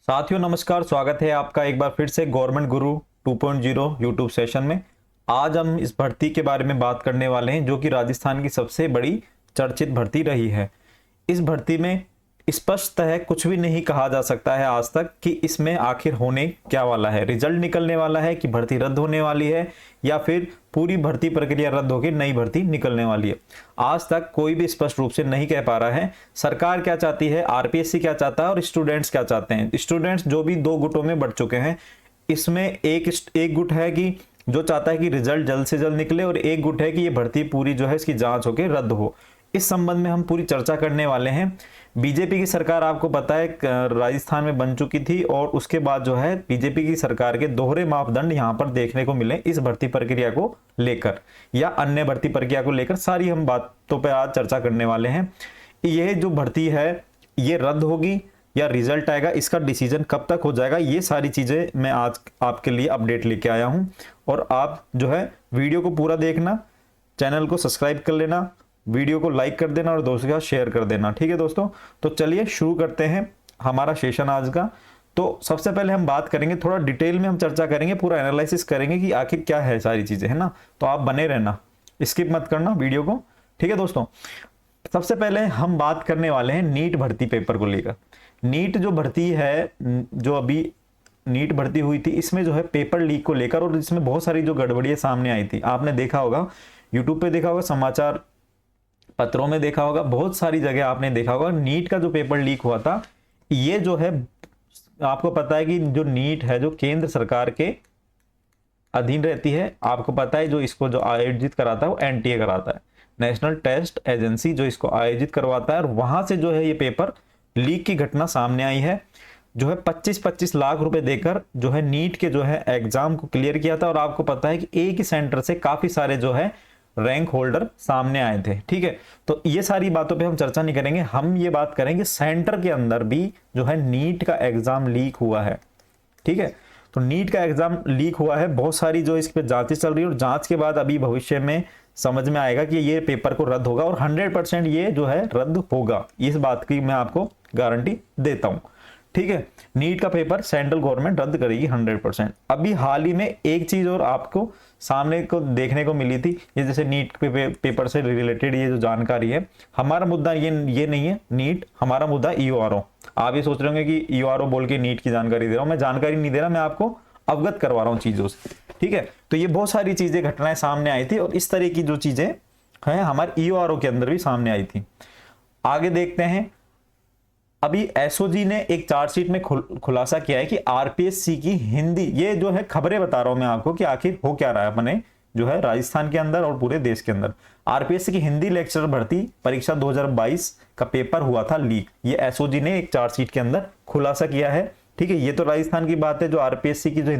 साथियों नमस्कार, स्वागत है आपका एक बार फिर से गवर्नमेंट गुरु 2.0 यूट्यूब सेशन में। आज हम इस भर्ती के बारे में बात करने वाले हैं जो कि राजस्थान की सबसे बड़ी चर्चित भर्ती रही है। इस भर्ती में स्पष्टतः कुछ भी नहीं कहा जा सकता है आज तक कि इसमें आखिर होने क्या वाला है, रिजल्ट निकलने वाला है कि भर्ती रद्द होने वाली है या फिर पूरी भर्ती प्रक्रिया रद्द होकर नई भर्ती निकलने वाली है। आज तक कोई भी स्पष्ट रूप से नहीं कह पा रहा है सरकार क्या चाहती है, आरपीएससी क्या चाहता है और स्टूडेंट्स क्या चाहते हैं। स्टूडेंट्स जो भी दो गुटों में बढ़ चुके हैं, इसमें एक गुट है कि जो चाहता है कि रिजल्ट जल्द से जल्द निकले और एक गुट है कि ये भर्ती पूरी जो है इसकी जांच होकर रद्द हो। इस संबंध में हम पूरी चर्चा करने वाले हैं। बीजेपी की सरकार आपको पता है राजस्थान में बन चुकी थी और उसके बाद जो है बीजेपी की सरकार के दोहरे मापदंड यहां पर देखने को मिले इस भर्ती प्रक्रिया को लेकर या अन्य भर्ती प्रक्रिया को लेकर। सारी हम बातों पर आज चर्चा करने वाले हैं। यह जो भर्ती है ये रद्द होगी या रिजल्ट आएगा, इसका डिसीजन कब तक हो जाएगा, ये सारी चीजें मैं आज आपके लिए अपडेट लेके आया हूं। और आप जो है वीडियो को पूरा देखना, चैनल को सब्सक्राइब कर लेना, वीडियो को लाइक कर देना और दोस्तों के साथ शेयर कर देना। ठीक है दोस्तों, तो चलिए शुरू करते हैं हमारा सेशन आज का। तो सबसे पहले हम बात करेंगे, थोड़ा डिटेल में हम चर्चा करेंगे, पूरा एनालिसिस करेंगे कि आखिर क्या है सारी चीजें, है ना। तो आप बने रहना, स्किप मत करना वीडियो को। ठीक है दोस्तों, सबसे पहले हम बात करने वाले हैं नीट भर्ती पेपर को लेकर। नीट जो भर्ती है, जो अभी नीट भर्ती हुई थी, इसमें जो है पेपर लीक को लेकर और इसमें बहुत सारी जो गड़बड़ियां सामने आई थी, आपने देखा होगा, यूट्यूब पे देखा होगा, समाचार पत्रों में देखा होगा, बहुत सारी जगह आपने देखा होगा। नीट का जो पेपर लीक हुआ था, ये जो है आपको पता है कि जो नीट है जो केंद्र सरकार के अधीन रहती है। आपको पता है जो इसको जो आयोजित कराता है वो एनटीए कराता है, नेशनल टेस्ट एजेंसी, जो इसको आयोजित करवाता है। और वहां से जो है ये पेपर लीक की घटना सामने आई है। जो है 25-25 लाख रुपए देकर जो है नीट के जो है एग्जाम को क्लियर किया था। और आपको पता है कि एक ही सेंटर से काफी सारे जो है रैंक होल्डर सामने आए थे। ठीक है, तो ये सारी बातों पे हम चर्चा नहीं करेंगे, हम ये बात करेंगे सेंटर के अंदर भी जो है नीट का एग्जाम लीक हुआ है। ठीक है, तो नीट का एग्जाम लीक हुआ है, बहुत सारी जो इस पे जांचें चल रही है और जांच के बाद अभी भविष्य में समझ में आएगा कि ये पेपर को रद्द होगा और 100% ये जो है रद्द होगा, इस बात की मैं आपको गारंटी देता हूं। ठीक है, नीट का पेपर सेंट्रल गवर्नमेंट रद्द करेगी 100%। अभी हाल ही में एक चीज और आपको सामने को देखने को मिली थी, ये जैसे नीट पेपर से रिलेटेड ये जो जानकारी है, हमारा मुद्दा ये नहीं है नीट, हमारा मुद्दा ईओआरओ। आप ये सोच रहे होंगे कि ईओआरओ बोल के नीट की जानकारी दे रहा हूं, मैं जानकारी नहीं दे रहा, मैं आपको अवगत करवा रहा हूं चीजों से। ठीक है, तो ये बहुत सारी चीजें घटनाएं सामने आई थी और इस तरह की जो चीजें हैं हमारे ईओआरओ के अंदर भी सामने आई थी। आगे देखते हैं, अभी एसओजी ने एक चार्जशीट में खुलासा किया है कि आरपीएससी की हिंदी, ये जो है खबरें बता रहा हूं मैं आपको कि आखिर हो क्या रहा है अपने जो है राजस्थान के अंदर और पूरे देश के अंदर। आरपीएससी की हिंदी लेक्चरर भर्ती परीक्षा 2022 का पेपर हुआ था लीक, ये एसओजी ने एक चार्जशीट के अंदर खुलासा किया है। ठीक है, ये तो राजस्थान की बात है, जो आरपीएससी की जो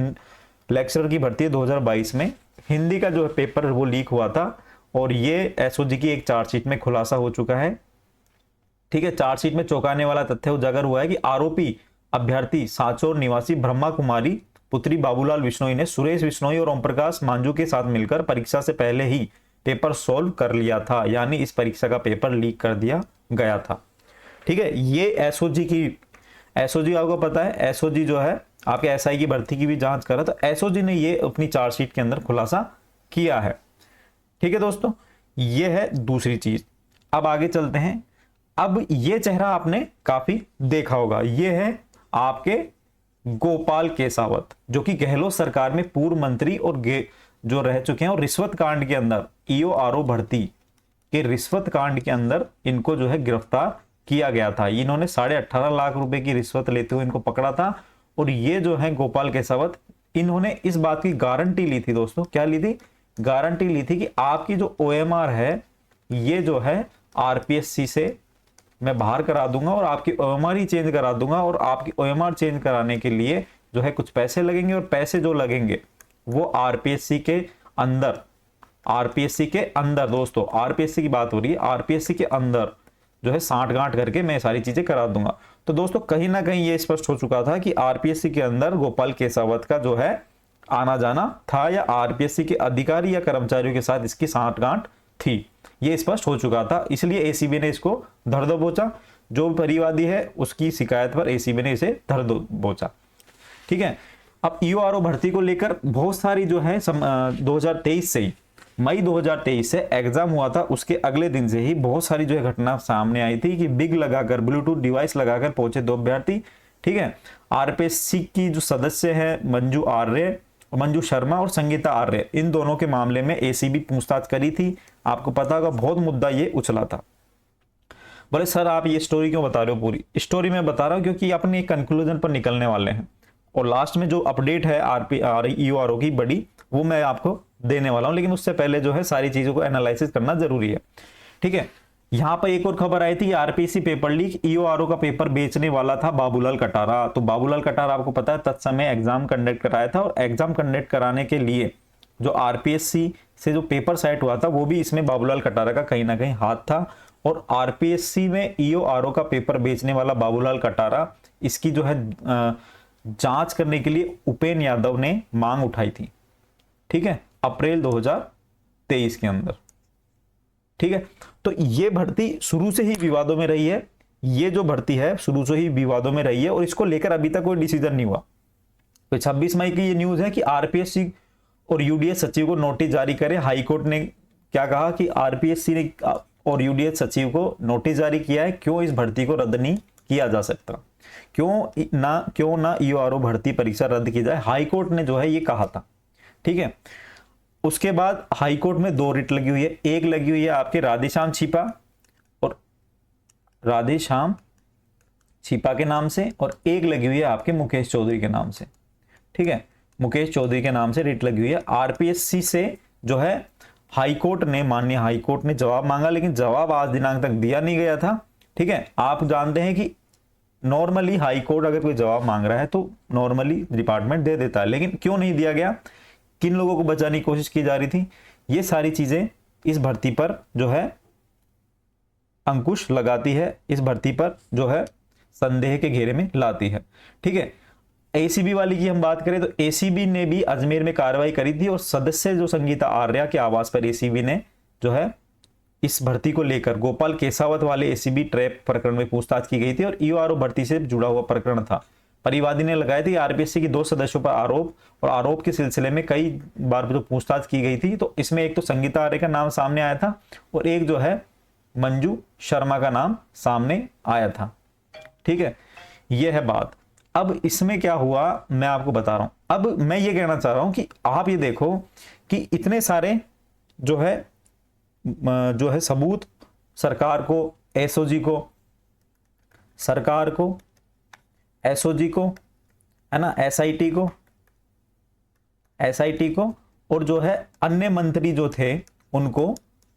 लेक्चरर की भर्ती है 2022 में हिंदी का जो पेपर वो लीक हुआ था और ये एसओजी की एक चार्जशीट में खुलासा हो चुका है। ठीक है, चार्जशीट में चौंकाने वाला तथ्य उजागर हुआ है कि आरोपी अभ्यर्थी सांचौर निवासी ब्रह्मा कुमारी पुत्री बाबूलाल बिश्नोई ने सुरेश बिश्नोई और ओम प्रकाश मांझू के साथ मिलकर परीक्षा से पहले ही पेपर सॉल्व कर लिया था, यानी इस परीक्षा का पेपर लीक कर दिया गया था। ठीक है, ये एसओजी आपको पता है, एसओजी जो है आपके एसआई की भर्ती की भी जांच कर रहा था, एसओजी ने ये अपनी चार्जशीट के अंदर खुलासा किया है। ठीक है दोस्तों, ये है दूसरी चीज। अब आगे चलते हैं। अब ये चेहरा आपने काफी देखा होगा, ये है आपके गोपाल केसावत, जो कि गहलोत सरकार में पूर्व मंत्री और जो रह चुके हैं और रिश्वत कांड के अंदर ईओआरओ भर्ती के रिश्वत कांड के अंदर इनको जो है गिरफ्तार किया गया था। इन्होंने 18.5 लाख रुपए की रिश्वत लेते हुए इनको पकड़ा था। और ये जो है गोपाल केसावत, इन्होंने इस बात की गारंटी ली थी दोस्तों, क्या ली थी, गारंटी ली थी कि आपकी जो ओएमआर है ये जो है आरपीएससी से मैं बाहर करा दूंगा और आपकी ओएमआर ही चेंज करा दूंगा। और आपकी ओएमआर चेंज कराने के लिए जो है कुछ पैसे लगेंगे और पैसे जो लगेंगे वो आरपीएससी के अंदर, आरपीएससी के अंदर दोस्तों, आरपीएससी की बात हो रही है, आरपीएससी के अंदर जो है सांठगांठ करके मैं सारी चीजें करा दूंगा। तो दोस्तों कहीं ना कहीं ये स्पष्ट हो चुका था कि आरपीएससी के अंदर गोपाल केसावत का जो है आना जाना था या आरपीएससी के अधिकारी या कर्मचारियों के साथ इसकी सांठगांठ थी, ये स्पष्ट हो चुका था। इसलिए एसीबी ने इसको धर दबोचा। जो परिवादी है उसकी शिकायत पर एसीबी ने इसे धर दबोचा। ठीक है, अब ईओआरओ भर्ती को लेकर बहुत सारी जो है 2023 से ही, मई 2023 से एग्जाम हुआ था, उसके अगले दिन से ही बहुत सारी जो है घटना सामने आई थी कि बिग लगाकर, ब्लूटूथ डिवाइस लगाकर पहुंचे 2 अभ्यर्थी। ठीक है, आरपीएससी की जो सदस्य है मंजू शर्मा और संगीता आर्य, इन दोनों के मामले में एसीबी पूछताछ करी थी। आपको पता होगा बहुत मुद्दा ये उछला था। बोले सर आप ये स्टोरी क्यों बता रहे हो? पूरी स्टोरी मैं बता रहा हूं क्योंकि अपने एक कंक्लूजन पर निकलने वाले हैं, और लास्ट में जो अपडेट है ईओआरओ की बड़ी, वो मैं आपको देने वाला हूं। लेकिन उससे पहले जो है सारी चीजों को एनालिसिस करना जरूरी है। ठीक है, यहां पर एक और खबर आई थी, आरपीएससी पेपर लीक, ईओआरओ का पेपर बेचने वाला था बाबूलाल कटारा। तो बाबूलाल कटारा आपको पता है तत्समय एग्जाम कंडक्ट कराया था, और एग्जाम कंडक्ट कराने के लिए जो आरपीएससी से जो पेपर सेट हुआ था वो भी इसमें बाबूलाल कटारा का कहीं ना कहीं हाथ था। और आरपीएससी में ईओआरओ का पेपर बेचने वाला बाबूलाल कटारा, इसकी जो है जांच करने के लिए उपेन यादव ने मांग उठाई थी। ठीक है, अप्रैल 2023 के अंदर। ठीक है, तो ये भर्ती शुरू से ही विवादों में रही है, ये जो भर्ती है शुरू से ही विवादों में रही है, और इसको लेकर अभी तक कोई डिसीजन नहीं हुआ। तो 26 मई की ये न्यूज है कि आरपीएससी और यूडीएस सचिव को नोटिस जारी करे। हाईकोर्ट ने क्या कहा कि आरपीएससी ने और यूडीएस सचिव को नोटिस जारी किया है, क्यों इस भर्ती को रद्द नहीं किया जा सकता, क्यों ना ईओआरओ भर्ती परीक्षा रद्द की जाए। हाईकोर्ट ने जो है ये कहा था। ठीक है, उसके बाद हाईकोर्ट में 2 रिट लगी हुई है, एक लगी हुई है आपके राधेश्याम छिपा के नाम से, और एक लगी हुई है आपके मुकेश चौधरी के नाम से। ठीक है, मुकेश चौधरी के नाम से रिट लगी हुई है। आरपीएससी से जो है माननीय हाईकोर्ट ने जवाब मांगा, लेकिन जवाब आज दिनांक तक दिया नहीं गया था। ठीक है, आप जानते हैं कि नॉर्मली हाईकोर्ट अगर कोई जवाब मांग रहा है तो नॉर्मली डिपार्टमेंट दे देता है, लेकिन क्यों नहीं दिया गया, किन लोगों को बचाने की कोशिश की जा रही थी, ये सारी चीजें इस भर्ती पर जो है अंकुश लगाती है, इस भर्ती पर जो है संदेह के घेरे में लाती है। ठीक है, एसीबी वाली की हम बात करें तो एसीबी ने भी अजमेर में कार्रवाई करी थी, और सदस्य जो संगीता आर्या के आवास पर एसीबी ने जो है इस भर्ती को लेकर गोपाल केसावत वाले एसीबी ट्रैप प्रकरण में पूछताछ की गई थी, और ईओआरओ भर्ती से जुड़ा हुआ प्रकरण था। परिवादी ने लगाए थे आरपीएससी की 2 सदस्यों पर आरोप, और आरोप के सिलसिले में कई बार जो पूछताछ की गई थी, तो इसमें एक तो संगीता आर्य का नाम सामने आया था, और एक जो है मंजू शर्मा का नाम सामने आया था। ठीक है, यह है बात। अब इसमें क्या हुआ मैं आपको बता रहा हूं। अब मैं ये कहना चाह रहा हूं कि आप ये देखो कि इतने सारे जो है सबूत सरकार को, एसओजी को है ना, एसआईटी को और जो है अन्य मंत्री जो थे उनको,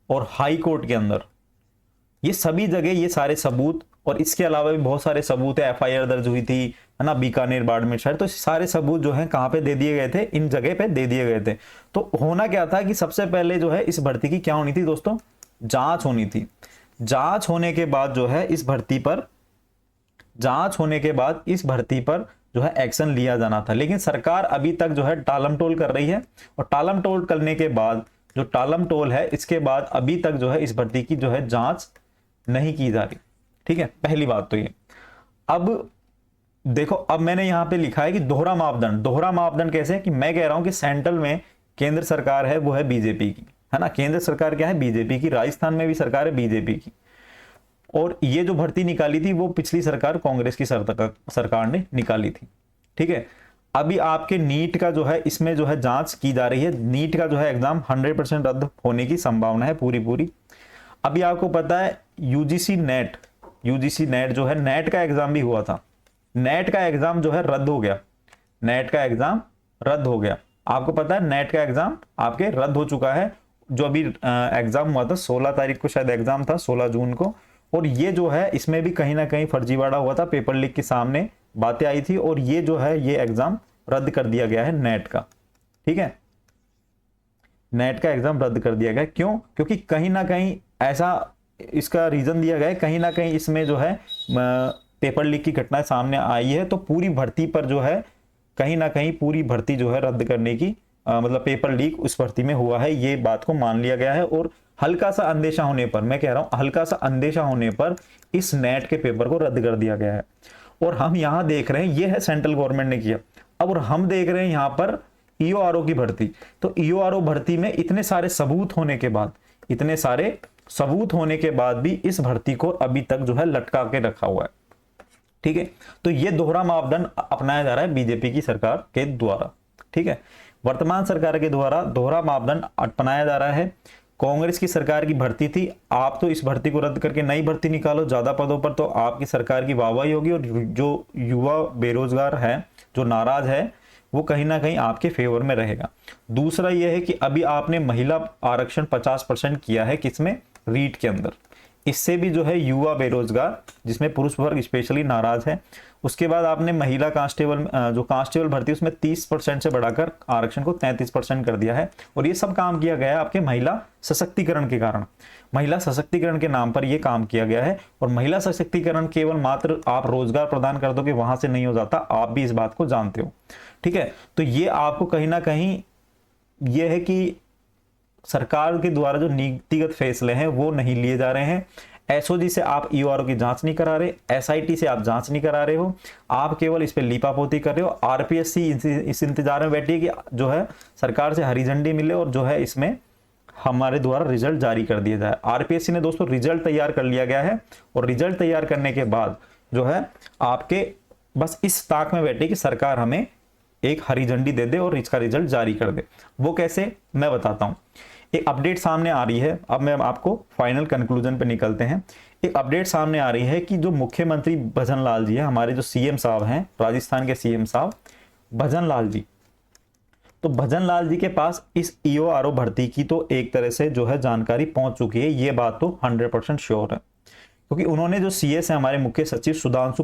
और हाई कोर्ट के अंदर, ये सभी जगह ये सारे सबूत, और इसके अलावा भी बहुत सारे सबूत है, एफआईआर दर्ज हुई थी है ना, बीकानेर बाड़मेर शहर, तो सारे सबूत जो हैं कहां पे दे दिए गए थे, इन जगह पे दे दिए गए थे। तो होना क्या था कि सबसे पहले जो है इस भर्ती की क्या होनी थी दोस्तों, जांच होनी थी। जांच होने के बाद जो है इस भर्ती पर जो है एक्शन लिया जाना था, लेकिन सरकार अभी तक जो है टालमटोल कर रही है, और टालमटोल करने के बाद जो टालमटोल है, इसके बाद अभी तक जो है इस भर्ती की जो है जांच नहीं की जा रही। ठीक है, पहली बात तो ये। अब देखो, अब मैंने यहां पे लिखा है कि दोहरा मापदंड कैसे, कि मैं कह रहा हूं कि सेंट्रल में केंद्र सरकार है वो है बीजेपी की, है ना, केंद्र सरकार क्या है, बीजेपी की, राजस्थान में भी सरकार है बीजेपी की, और ये जो भर्ती निकाली थी वो पिछली सरकार कांग्रेस की सरकार ने निकाली थी। ठीक है, अभी आपके नीट का जो है इसमें जो है जांच की जा रही है, नीट का जो है एग्जाम 100% रद्द होने की संभावना है पूरी। अभी आपको पता है यूजीसी नेट जो है, नेट का एग्जाम भी हुआ था, नेट का एग्जाम जो है रद्द हो गया, आपको पता है नेट का एग्जाम आपके रद्द हो चुका है। जो अभी एग्जाम हुआ था 16 तारीख को शायद एग्जाम था, 16 जून को, और ये जो है इसमें भी कहीं ना कहीं फर्जीवाड़ा हुआ था, पेपर लीक के सामने बातें आई थी, और ये जो है ये एग्जाम रद्द कर दिया गया है नेट का। ठीक है, नेट का एग्जाम रद्द कर दिया गया, क्यों, क्योंकि कहीं ना कहीं ऐसा इसका रीजन दिया गया है, कहीं ना कहीं इसमें जो है पेपर लीक की घटना सामने आई है, तो पूरी भर्ती पर जो है कहीं ना कहीं पूरी भर्ती जो है रद्द करने की मतलब पेपर लीक उस भर्ती में हुआ है, ये बात को मान लिया गया है। और हल्का सा अंदेशा होने पर, मैं कह रहा हूं हल्का सा अंदेशा होने पर इस नेट के पेपर को रद्द कर दिया गया है। और हम यहाँ देख रहे हैं, ये है सेंट्रल गवर्नमेंट ने किया। अब और हम देख रहे हैं यहाँ पर ईओआरओ की भर्ती। तो ईओआरओ भर्ती में इतने सारे सबूत होने के बाद, इतने सारे सबूत होने के बाद भी इस भर्ती को अभी तक जो है लटका के रखा हुआ है। ठीक है, तो ये दोहरा मापदंड अपनाया जा रहा है बीजेपी की सरकार के द्वारा। ठीक है, वर्तमान सरकार के द्वारा दोहरा मापदंड अपनाया जा रहा है। कांग्रेस की सरकार की भर्ती थी, आप तो इस भर्ती को रद्द करके नई भर्ती निकालो ज्यादा पदों पर, तो आपकी सरकार की वाहवाही होगी और जो युवा बेरोजगार है, जो नाराज है, वो कहीं ना कहीं आपके फेवर में रहेगा। दूसरा यह है कि अभी आपने महिला आरक्षण 50% किया है, किसमें, रीट के अंदर। इससे भी जो है युवा बेरोजगार, जिसमें पुरुष वर्ग स्पेशली नाराज है। उसके बाद आपने महिला कांस्टेबल, जो कांस्टेबल भर्ती उसमें 30% से बढ़ाकर आरक्षण को 33% कर दिया है। और ये सब काम किया गया है आपके महिला सशक्तिकरण के कारण। महिला सशक्तिकरण के नाम पर यह काम किया गया है। और महिला सशक्तिकरण केवल मात्र आप रोजगार प्रदान कर दोगे वहां से नहीं हो जाता, आप भी इस बात को जानते हो। ठीक है, तो ये आपको कहीं ना कहीं यह है कि सरकार के द्वारा जो नीतिगत फैसले हैं वो नहीं लिए जा रहे हैं। एसओजी से आप ईओआरओ की जांच नहीं करा रहे, एसआईटी से आप जांच नहीं करा रहे हो, आप केवल इस पे लीपापोती कर रहे हो। आरपीएससी इस इंतजार में बैठी है कि जो है सरकार से हरी झंडी मिले और जो है इसमें हमारे द्वारा रिजल्ट जारी कर दिया जाए। आरपीएससी ने दोस्तों रिजल्ट तैयार कर लिया गया है और रिजल्ट तैयार करने के बाद जो है आपके बस इस ताक में बैठे कि सरकार हमें एक हरी झंडी दे दे और इसका रिजल्ट जारी कर दे। वो कैसे, मैं बताता हूं। एक अपडेट सामने आ रही है, अब मैं आपको फाइनल कंक्लूजन पे निकलते हैं। एक अपडेट सामने आ रही है कि जो मुख्यमंत्री भजन लाल जी है, हमारे जो सीएम साहब हैं, राजस्थान के सीएम साहब भजन लाल जी, तो भजन लाल जी के पास इस ईओआरओ भर्ती की तो एक तरह से जो है जानकारी पहुंच चुकी है, ये बात तो 100% श्योर है। क्योंकि उन्होंने जो सीएस है हमारे मुख्य सचिव सुधांशु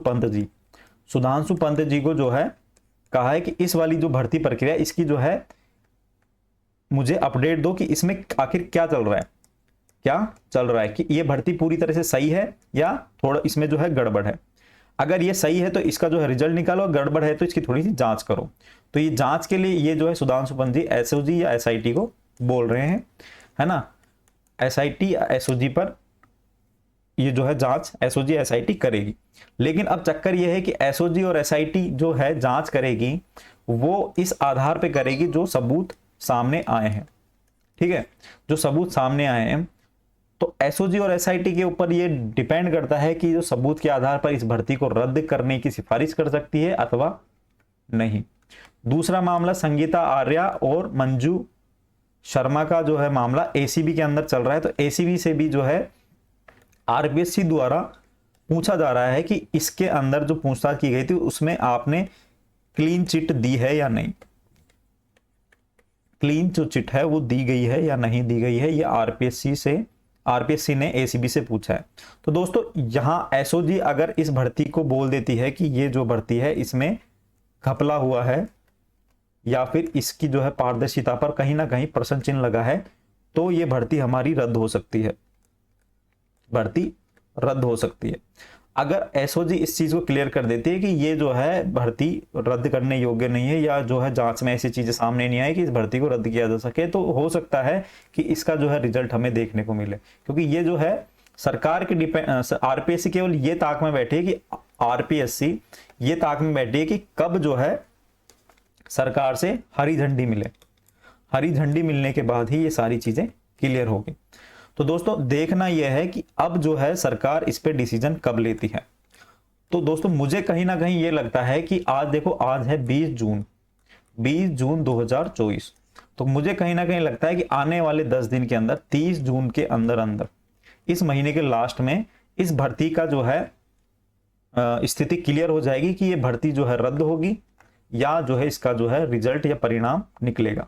पंत जी को जो है कहा है कि इस वाली जो भर्ती प्रक्रिया, इसकी जो है मुझे अपडेट दो कि इसमें आखिर क्या चल रहा है, कि ये भर्ती पूरी तरह से सही है या थोड़ा इसमें जो है गड़बड़ है। अगर ये सही है तो इसका जो है रिजल्ट निकालो, गड़बड़ है तो इसकी थोड़ी सी जांच करो। तो ये जांच के लिए ये जो है सुधांशु पंत जी एसओजी या एसआईटी को बोल रहे हैं, है ना। एसआईटी या एसओजी पर ये जो है जांच एसओजी एसआईटी करेगी। लेकिन अब चक्कर ये है कि एसओजी और एसआईटी जो है जांच करेगी वो इस आधार पे करेगी जो सबूत सामने आए हैं। ठीक है, जो सबूत सामने आए हैं, तो एसओजी और एसआईटी के ऊपर ये डिपेंड करता है कि जो सबूत के आधार पर इस भर्ती को रद्द करने की सिफारिश कर सकती है अथवा नहीं। दूसरा मामला संगीता आर्या और मंजू शर्मा का जो है मामला एसीबी के अंदर चल रहा है। तो एसीबी से भी जो है आरपीएससी द्वारा पूछा जा रहा है कि इसके अंदर जो पूछताछ की गई थी उसमें आपने क्लीन चिट दी है या नहीं, क्लीन जो चिट है वो दी गई है या नहीं दी गई है, ये आरपीएससी ने एसीबी से पूछा है। तो दोस्तों यहां एसओजी अगर इस भर्ती को बोल देती है कि ये जो भर्ती है इसमें घपला हुआ है या फिर इसकी जो है पारदर्शिता पर कहीं ना कहीं प्रश्न चिन्ह लगा है, तो ये भर्ती हमारी रद्द हो सकती है, भर्ती रद्द हो सकती है। अगर एसओजी इस चीज को क्लियर कर देती है कि ये जो है भर्ती रद्द करने योग्य नहीं है या जो है जांच में ऐसी चीजें सामने नहीं आई कि इस भर्ती को रद्द किया जा सके, तो हो सकता है कि इसका जो है रिजल्ट हमें देखने को मिले। क्योंकि ये जो है सरकार के आरपीएससी केवल ये ताक में बैठी है कि आरपीएससी ये ताक में बैठी है कि कब जो है सरकार से हरी झंडी मिले, हरी झंडी मिलने के बाद ही ये सारी चीजें क्लियर होगी। तो दोस्तों देखना यह है कि अब जो है सरकार इस पे डिसीजन कब लेती है। तो दोस्तों मुझे कहीं ना कहीं ये लगता है कि आज देखो, आज है 20 जून 2024। तो मुझे कहीं ना कहीं लगता है कि आने वाले 10 दिन के अंदर, 30 जून के अंदर अंदर, इस महीने के लास्ट में इस भर्ती का जो है स्थिति क्लियर हो जाएगी कि ये भर्ती जो है रद्द होगी या जो है इसका जो है रिजल्ट या परिणाम निकलेगा।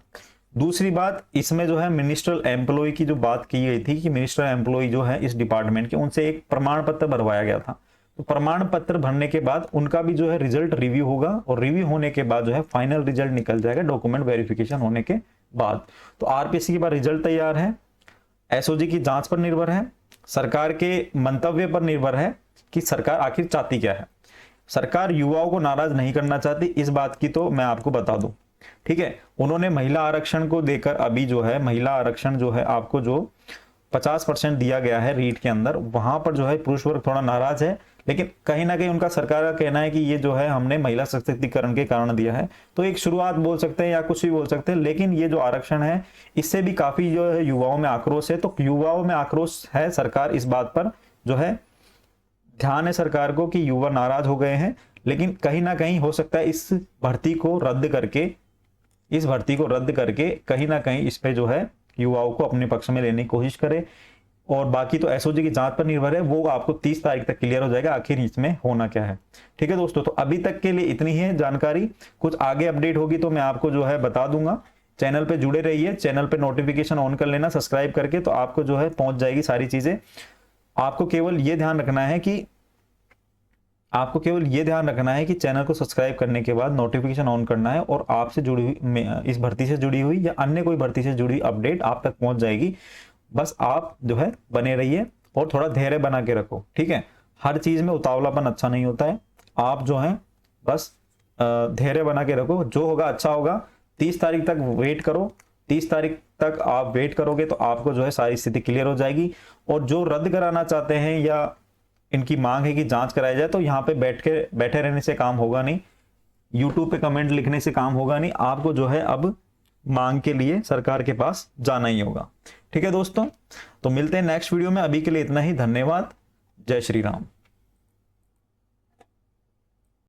दूसरी बात, इसमें जो है मिनिस्ट्रियल एम्प्लॉय की जो बात की गई थी कि मिनिस्ट्रियल एम्प्लॉय जो है इस डिपार्टमेंट के, उनसे एक प्रमाण पत्र भरवाया गया था। तो प्रमाण पत्र भरने के बाद उनका भी जो है रिजल्ट रिव्यू होगा और रिव्यू होने के बाद जो है फाइनल रिजल्ट निकल जाएगा डॉक्यूमेंट वेरिफिकेशन होने के बाद। तो आरपीएससी के पास रिजल्ट तैयार है, एसओजी की जांच पर निर्भर है, सरकार के मंतव्य पर निर्भर है कि सरकार आखिर चाहती क्या है। सरकार युवाओं को नाराज नहीं करना चाहती, इस बात की तो मैं आपको बता दूं। ठीक है, उन्होंने महिला आरक्षण को देकर अभी जो है महिला आरक्षण जो है आपको जो 50% दिया गया है रीट के अंदर, वहां पर जो है पुरुष वर्ग थोड़ा नाराज है, लेकिन कहीं ना कहीं उनका सरकार का कहना है कि ये जो है हमने महिला सशक्तिकरण के कारण दिया है। तो एक शुरुआत बोल सकते हैं या कुछ भी बोल सकते हैं, लेकिन ये जो आरक्षण है इससे भी काफी जो है युवाओं में आक्रोश है। तो युवाओं में आक्रोश है, सरकार इस बात पर जो है ध्यान है सरकार को कि युवा नाराज हो गए हैं, लेकिन कहीं ना कहीं हो सकता है इस भर्ती को रद्द करके कहीं ना कहीं इस पे जो है युवाओं को अपने पक्ष में लेने की कोशिश करे। और बाकी तो एसओजी की जांच पर निर्भर है, वो आपको 30 तारीख तक क्लियर हो जाएगा आखिर इसमें होना क्या है। ठीक है दोस्तों, तो अभी तक के लिए इतनी है जानकारी, कुछ आगे अपडेट होगी तो मैं आपको जो है बता दूंगा। चैनल पे जुड़े रहिए, चैनल पे नोटिफिकेशन ऑन कर लेना सब्सक्राइब करके, तो आपको जो है पहुंच जाएगी सारी चीजें। आपको केवल ये ध्यान रखना है कि चैनल को सब्सक्राइब करने के बाद नोटिफिकेशन ऑन करना है, और आपसे जुड़ी हुई इस भर्ती से जुड़ी हुई या अन्य कोई भर्ती से जुड़ी अपडेट आप तक पहुंच जाएगी। बस आप जो है बने रहिए और थोड़ा धैर्य बना के रखो। ठीक है, हर चीज में उतावलापन अच्छा नहीं होता है, आप जो है बस धैर्य बना के रखो, जो होगा अच्छा होगा। 30 तारीख तक वेट करो, 30 तारीख तक आप वेट करोगे तो आपको जो है सारी स्थिति क्लियर हो जाएगी। और जो रद्द कराना चाहते हैं या इनकी मांग है कि जांच कराई जाए, तो यहाँ पे बैठे रहने से काम होगा नहीं, यूट्यूब पे कमेंट लिखने से काम होगा नहीं, आपको जो है अब मांग के लिए सरकार के पास जाना ही होगा। ठीक है दोस्तों, तो मिलते हैं नेक्स्ट वीडियो में, अभी के लिए इतना ही, धन्यवाद, जय श्री राम।